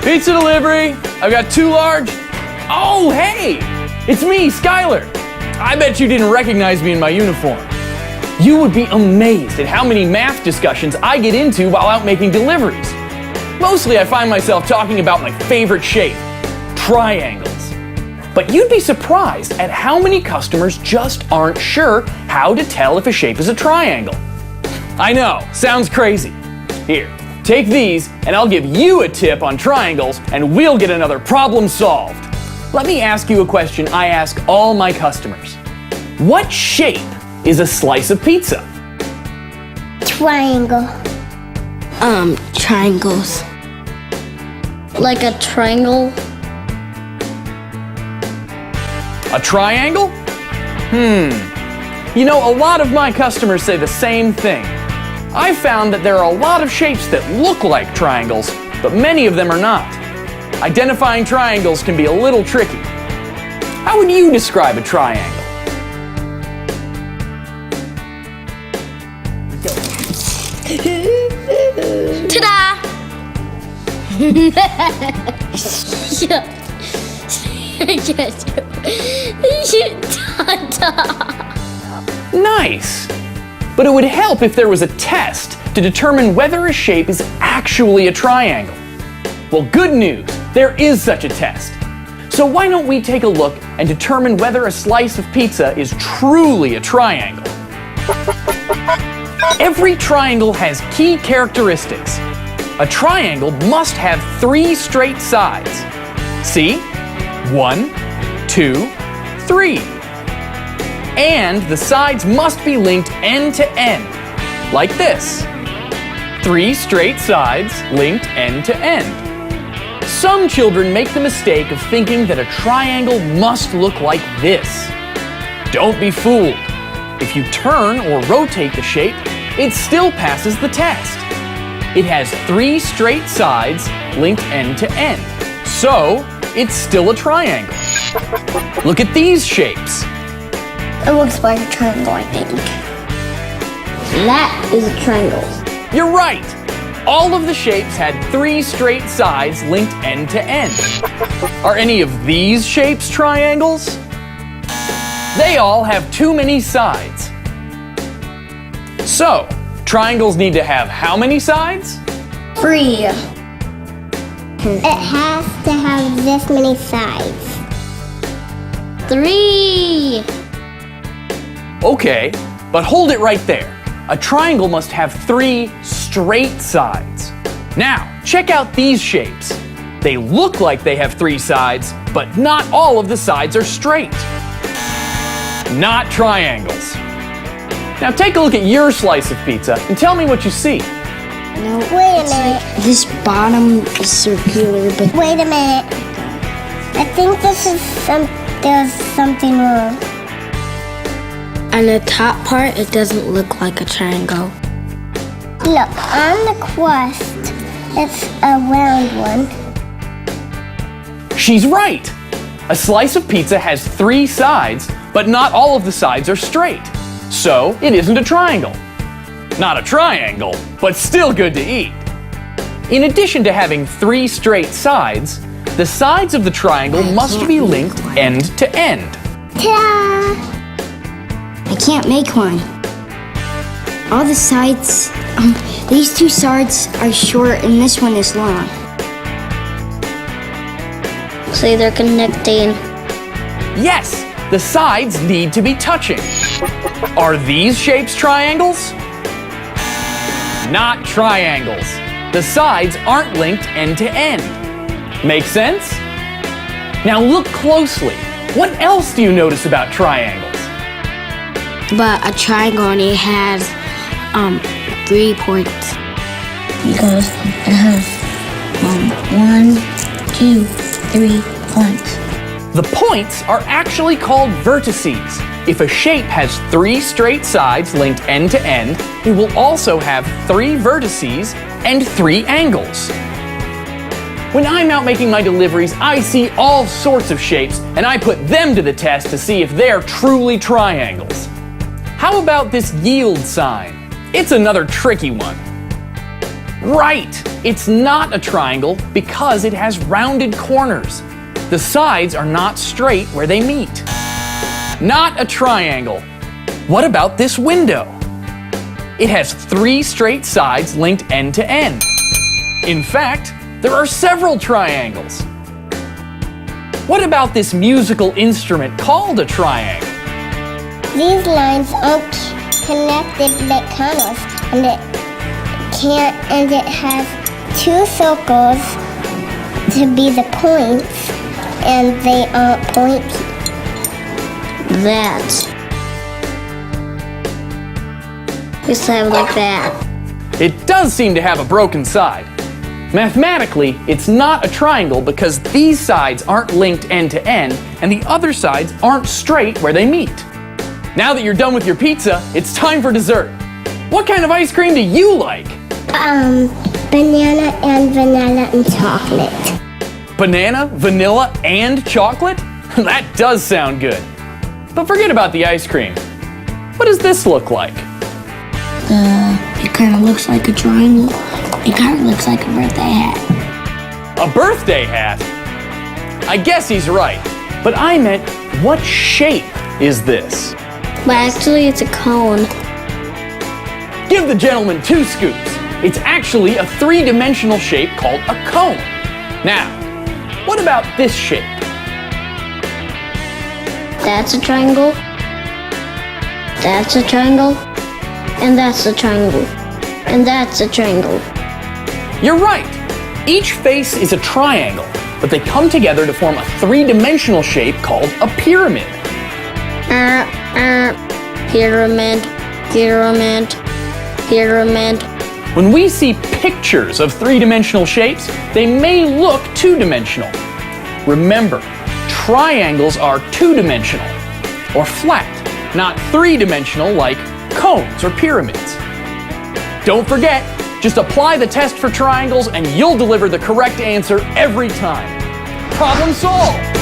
Pizza delivery. I've got 2 large. Oh, hey! It's me, Skylar. I bet you didn't recognize me in my uniform. You would be amazed at how many math discussions I get into while out making deliveries. Mostly I find myself talking about my favorite shape, triangles. But you'd be surprised at how many customers just aren't sure how to tell if a shape is a triangle. I know, sounds crazy. Here, take these and I'll give you a tip on triangles and we'll get another problem solved. Let me ask you a question I ask all my customers. What shape is a slice of pizza? Triangle. Triangles. Like a triangle? A triangle? You know, a lot of my customers say the same thing. I've found that there are a lot of shapes that look like triangles, but many of them are not. Identifying triangles can be a little tricky. How would you describe a triangle? Ta-da! Nice! But it would help if there was a test to determine whether a shape is actually a triangle. Well, good news, there is such a test. So why don't we take a look and determine whether a slice of pizza is truly a triangle? Every triangle has key characteristics. A triangle must have 3 straight sides. See? 1, 2, 3. And the sides must be linked end to end, like this. 3 straight sides linked end to end. Some children make the mistake of thinking that a triangle must look like this. Don't be fooled. If you turn or rotate the shape, it still passes the test. It has 3 straight sides linked end to end. So, it's still a triangle. Look at these shapes. It looks like a triangle, I think. That is a triangle. You're right. All of the shapes had 3 straight sides linked end to end. Are any of these shapes triangles? They all have too many sides. So, triangles need to have how many sides? 3. It has to have this many sides. 3. Okay, but hold it right there. A triangle must have 3 straight sides. Now, check out these shapes. They look like they have 3 sides, but not all of the sides are straight. Not triangles. Now take a look at your slice of pizza and tell me what you see. No, wait a minute. This bottom is circular, but Wait a minute. I think there's something wrong. on the top part, it doesn't look like a triangle. Look, on the crust, it's a round one. She's right. A slice of pizza has 3 sides, but not all of the sides are straight. So it isn't a triangle. Not a triangle, but still good to eat. In addition to having 3 straight sides, the sides of the triangle must be linked end to end. Ta-da! I can't make one. All the sides, these 2 sides are short and this one is long. So they're connecting. Yes, the sides need to be touching. Are these shapes triangles? Not triangles. The sides aren't linked end to end. Make sense? Now look closely. What else do you notice about triangles? But a triangle only has 3 points. Because it has 1, 2, 3 points. The points are actually called vertices. If a shape has 3 straight sides linked end to end, it will also have 3 vertices and 3 angles. When I'm out making my deliveries, I see all sorts of shapes, and I put them to the test to see if they're truly triangles. How about this yield sign? It's another tricky one. Right! It's not a triangle because it has rounded corners. The sides are not straight where they meet. Not a triangle. What about this window? It has 3 straight sides linked end to end. In fact, there are several triangles. What about this musical instrument called a triangle? These lines aren't connected like commas, and it has 2 circles to be the points, and they aren't pointy. Just have it like that. It does seem to have a broken side. Mathematically, it's not a triangle because these sides aren't linked end to end and the other sides aren't straight where they meet. Now that you're done with your pizza, it's time for dessert. What kind of ice cream do you like? Banana and vanilla and chocolate. Banana, vanilla, and chocolate? That does sound good. But forget about the ice cream. What does this look like? It kind of looks like a triangle. It kind of looks like a birthday hat. A birthday hat? I guess he's right. But I meant, what shape is this? But actually, it's a cone. Give the gentleman 2 scoops. It's actually a 3-dimensional shape called a cone. Now, what about this shape? That's a triangle. That's a triangle. And that's a triangle. And that's a triangle. You're right. Each face is a triangle, but they come together to form a 3-dimensional shape called a pyramid. Pyramid. Pyramid. Pyramid. When we see pictures of 3-dimensional shapes, they may look 2-dimensional. Remember, triangles are 2-dimensional, or flat, not 3-dimensional like cones or pyramids. Don't forget, just apply the test for triangles and you'll deliver the correct answer every time. Problem solved!